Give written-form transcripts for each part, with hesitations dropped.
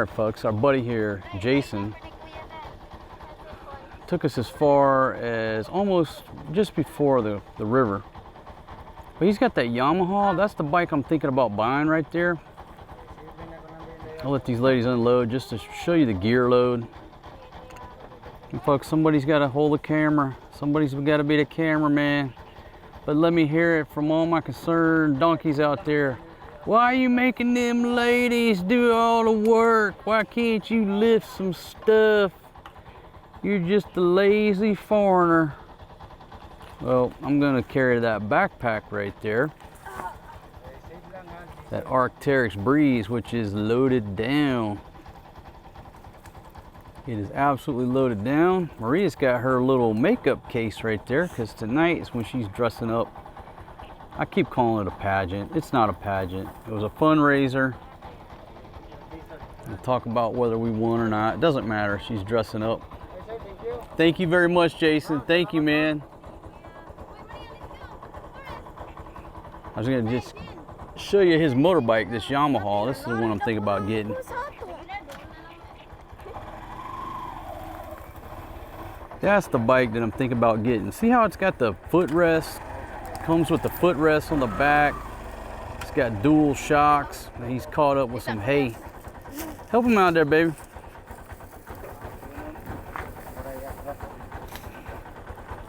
Alright folks, our buddy here, Jason, took us as far as almost just before the river. But he's got that Yamaha. That's the bike I'm thinking about buying right there. I'll let these ladies unload just to show you the gear load. And folks, somebody's got to hold the camera. Somebody's got to be the cameraman. But let me hear it from all my concerned donkeys out there. Why are you making them ladies do all the work? Why can't you lift some stuff? You're just a lazy foreigner. Well, I'm gonna carry that backpack right there. That Arc'teryx Breeze, which is loaded down. It is absolutely loaded down. Maria's got her little makeup case right there because tonight is when she's dressing up. I keep calling it a pageant. It's not a pageant. It was a fundraiser. We'll talk about whether we won or not. It doesn't matter. She's dressing up. Thank you very much, Jason. Thank you, man. I was going to just show you his motorbike, this Yamaha. This is the one I'm thinking about getting. That's the bike that I'm thinking about getting. See how it's got the footrest? Comes with the footrest on the back. It's got dual shocks. He's caught up with some hay. Help him out there, baby.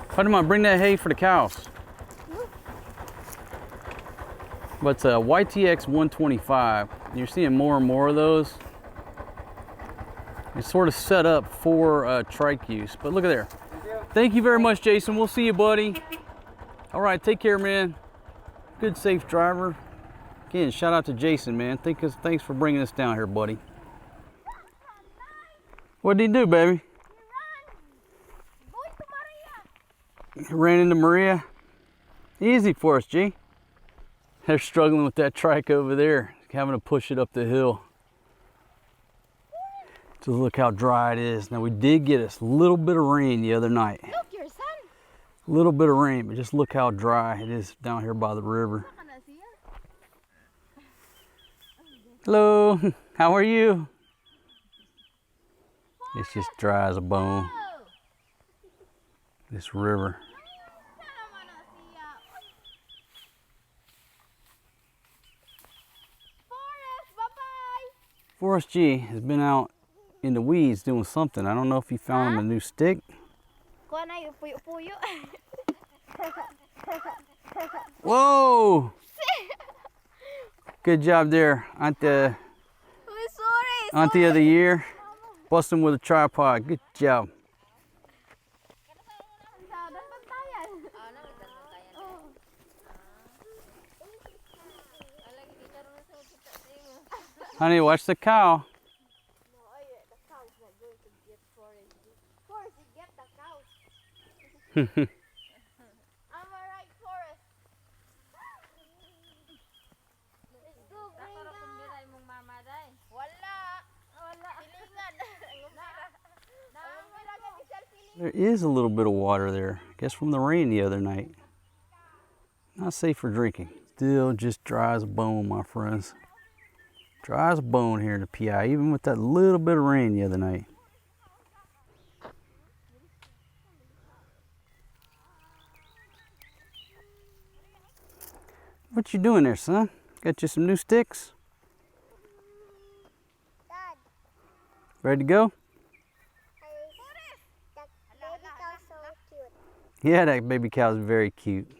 Fatima, bring that hay for the cows. But it's a YTX 125. You're seeing more and more of those. It's sort of set up for trike use. But look at there. Thank you very much, Jason. We'll see you, buddy. All right, take care, man. Good, safe driver. Again, shout out to Jason, man. Thanks for bringing us down here, buddy. What did he do, baby? He ran into Maria. Easy for us, G. They're struggling with that trike over there, having to push it up the hill. Just look how dry it is. Now, we did get a little bit of rain the other night. Look, your son. A little bit of rain, but just look how dry it is down here by the river. Hello, how are you? It's just dry as a bone. This river. Forrest G has been out in the weeds doing something. I don't know if he found him a new stick. Whoa! Good job there, Auntie of the Year. Busting with a tripod. Good job. Honey, watch the cow. There is a little bit of water there, I guess from the rain the other night. Not safe for drinking. Still just dry as a bone, my friends. Dry as a bone here in the PI, even with that little bit of rain the other night. What you doing there, son? Got you some new sticks? Dad. Ready to go? Yeah, that baby cow is very cute.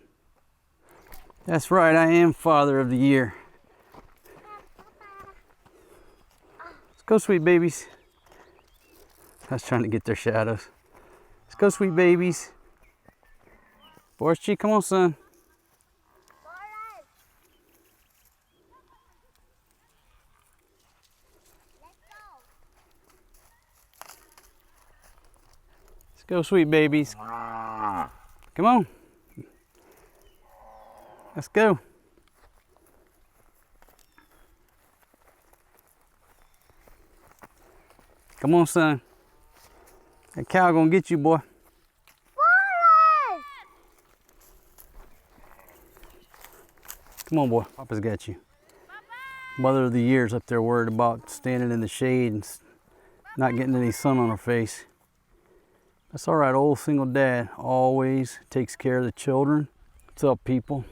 That's right, I am Father of the Year. Let's go, sweet babies. I was trying to get their shadows. Let's go, sweet babies. Forrest G, come on, son. Let's go, sweet babies. Come on. Let's go. Come on, son. That cow gonna get you, boy. Come on, boy. Papa's got you. Mother of the years up there worried about standing in the shade and not getting any sun on her face. That's all right, old single dad always takes care of the children. What's up, people?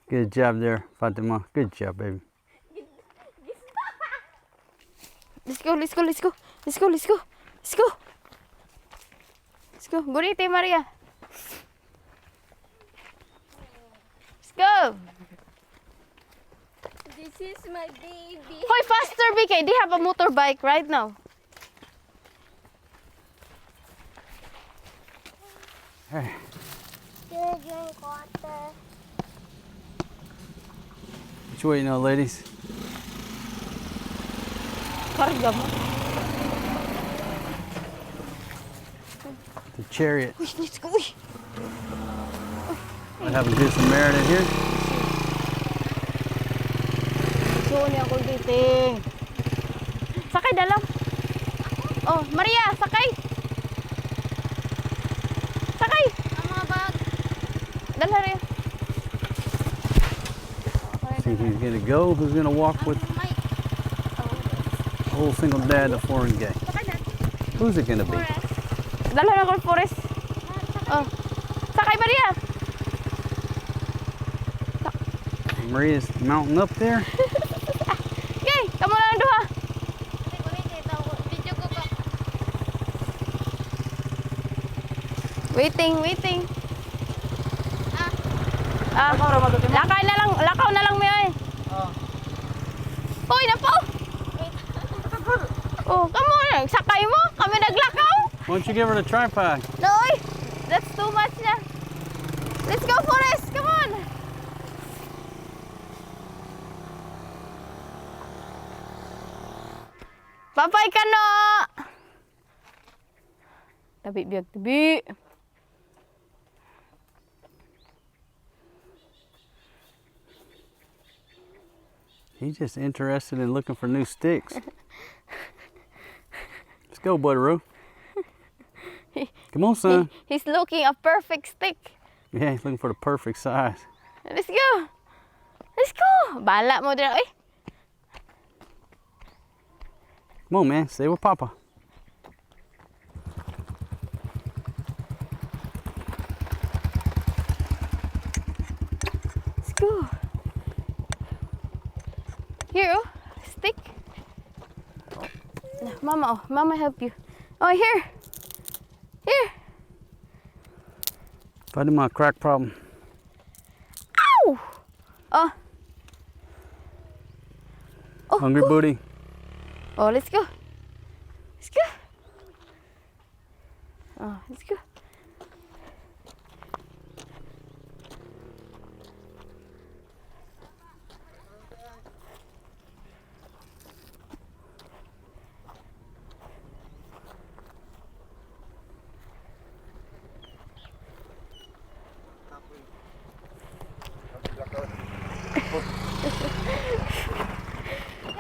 Good job there, Fatima. Good job, baby. Let's go, let's go, let's go. Let's go, let's go. Let's go. Let's go. Gurite, Maria. Let's go. This is my baby. Hoy, faster, BK. They have a motorbike right now. Hey. Drink water. What you waiting on, ladies? Karga mo. The chariot. Uy, let's go. Uy. I have a good Samaritan here. So, niya ako dating. Sakay dalam. Oh, Maria, sakay. Sakay. Ang mga bag. Dala rin. See who's gonna go, who's gonna walk with Mike. old single dad, the foreign gay. Who's it gonna be? Dala na ko forest. Oh. Sakay, Maria. Maria's mounting up there. Okay, kamu lang duha. Video ko ba? Waiting, waiting. Lakaw na lang Mia. Hoy, napo. Oh, come on. Sakay mo. Kami naglakaw. Why don't you give her the tripod? No, oy. That's too much na. Let's go, Forrest. Come on. Papay ka no. Tabi biag tabi. He's just interested in looking for new sticks. Let's go, Butteroo. Come on, son. He's looking a perfect stick. Yeah, he's looking for the perfect size. Let's go. Let's go. Bala mo dira, oy. Come on, man. Stay with Papa. Let's go. Here, oh, stick. Mama, oh, Mama help you. Oh, here. Here. Fatima, crack problem. Ow! Oh. Oh, Hungry booty. oh, let's go. Let's go. Oh, let's go.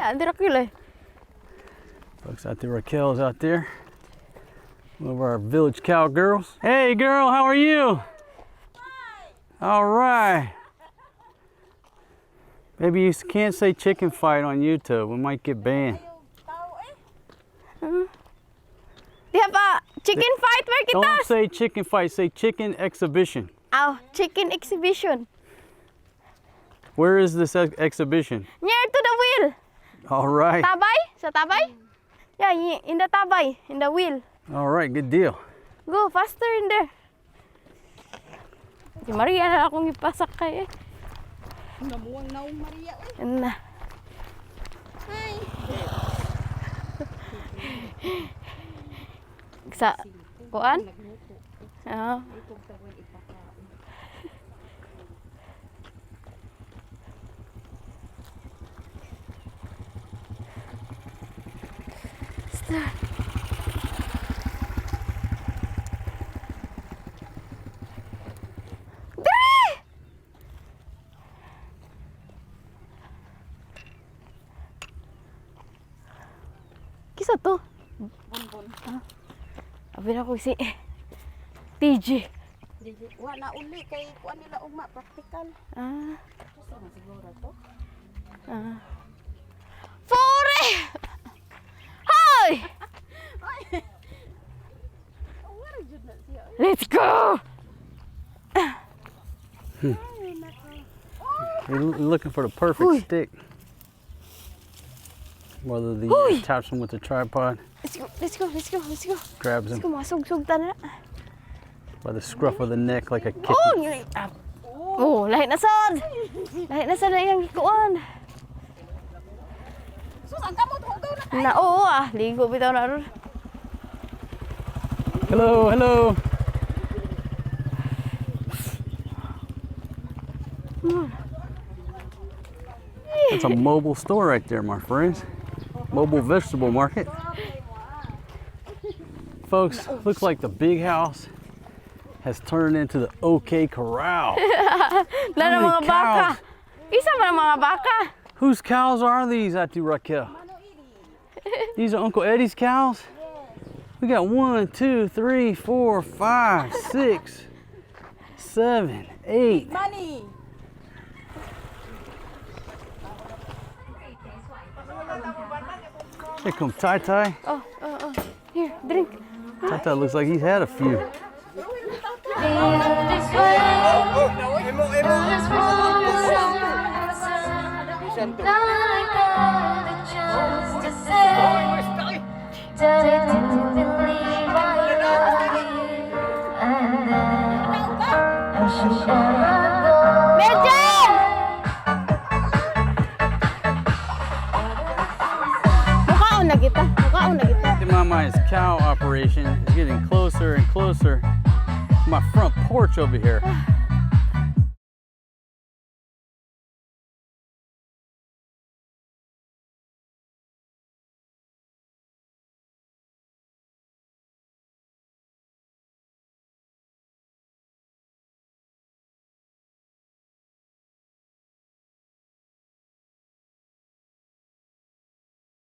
Yeah, hindi rakil eh. Folks out there, Raquel's out there. One of our village cowgirls. Hey, girl, how are you? Hi. All right. Maybe you can't say chicken fight on YouTube. We might get banned. Di have a chicken fight where kita? Don't say chicken fight. Say chicken exhibition. Oh, chicken exhibition. Where is this exhibition? Near to the wheel. All right. Tabay? Sa tabay? Yeah, in the tabay, in the wheel. All right, good deal. Go, faster in there. Si Maria na akong ipasakay eh. Namuwang na Maria. Yan na. Hi. Sa kuan? Oo. Start. Dali! Kisa to? Bonbon. Abi na ko si TG. Wa na uli kay kuan nila ugma practical. Ah. Gusto na siguro to. Ah. Fore! Hoy! Wala jud na siya. Let's go! You're looking for the perfect stick. Whether the attach them with the tripod, Let's go, let's go, let's go, let's go. grabs Let's him go, masug-sug ta na. by the scruff of the neck like a kitten. Oh, yun. Oh, lahi na sad. Lahi na sad na iyang kuan. Sus ang kamot hugaw na. Na oo ah, ligo bitaw na ron. Hello, hello. That's a mobile store right there, my friends. Mobile vegetable market. Folks, looks like the big house has turned into the OK Corral. Lalo many mga baka. cows? Isa man ang mga baka. Whose cows are these, Ati Raquel? These are Uncle Eddie's cows? We got 1, 2, 3, 4, 5, 6, 7, 8. Money. Here comes Tai Tai. Oh. Here, drink. Tai Tai looks like he's had a few. Medyan! Mukhaon na kita. Mukhaon na kita. Mama's cow operation is getting closer and closer to my front porch over here.